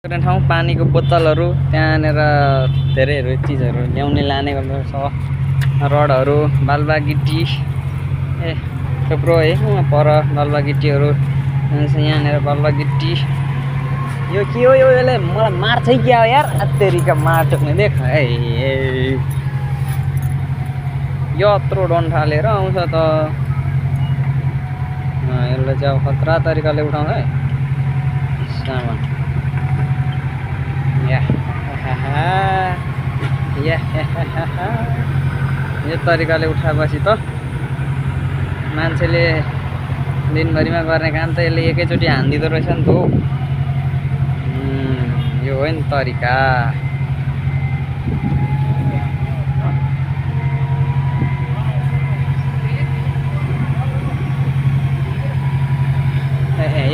ठाउँ पानीको बोतलहरू त्यहाँनेर धेरैहरू चिजहरू ल्याउने लाने गर्दछ। रडहरू बालुवा गिटी थुप्रो है वहाँ पर बालुवा गिटीहरू यहाँनिर बालुवा गिटी। यो के हो यसले मलाई मार्छ क्या हो यार अत्तेरीका मार्टोक्ने देख है यत्रो डन्ठा लिएर आउँछ त यसले चाहिँ अब खतरा तरिकाले उठाउँछ है सामान। यो तरिकाले उठाएपछि त मान्छेले दिनभरिमा गर्ने काम त यसले एकैचोटि हानिदिँदो रहेछ नि त हो। यो हो नि तरिका।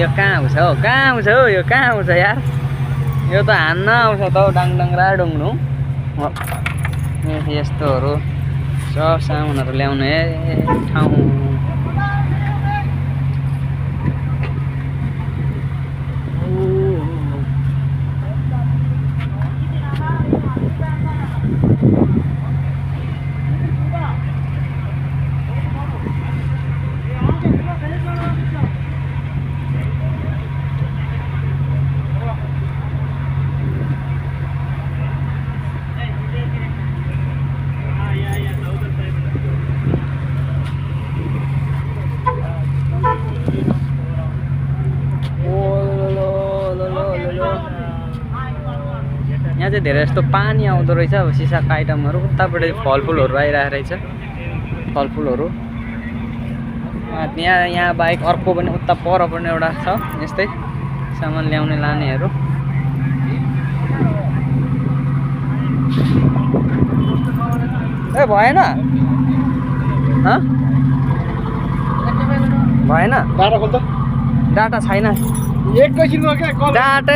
यो कहाँ आउँछ हौ कहाँ आउँछ हौ यो कहाँ आउँछ यार यो त हान्न आउँछ त हौ डाङडङ्ग्रा डुङ्नु यस्तोहरू सब सामानहरू ल्याउने ठाउँ। यहाँ चाहिँ धेरै जस्तो पानी आउँदो रहेछ। अब सिसाको आइटमहरू उताबाट फलफुलहरू आइरहेको रहेछ फलफुलहरू। यहाँ बाहेक अर्को पनि उता पर पनि एउटा छ यस्तै सामान ल्याउने लानेहरू। ए भएन भएन डाटा खोल त डाटा छैन एकैछिनमा क्या डाटा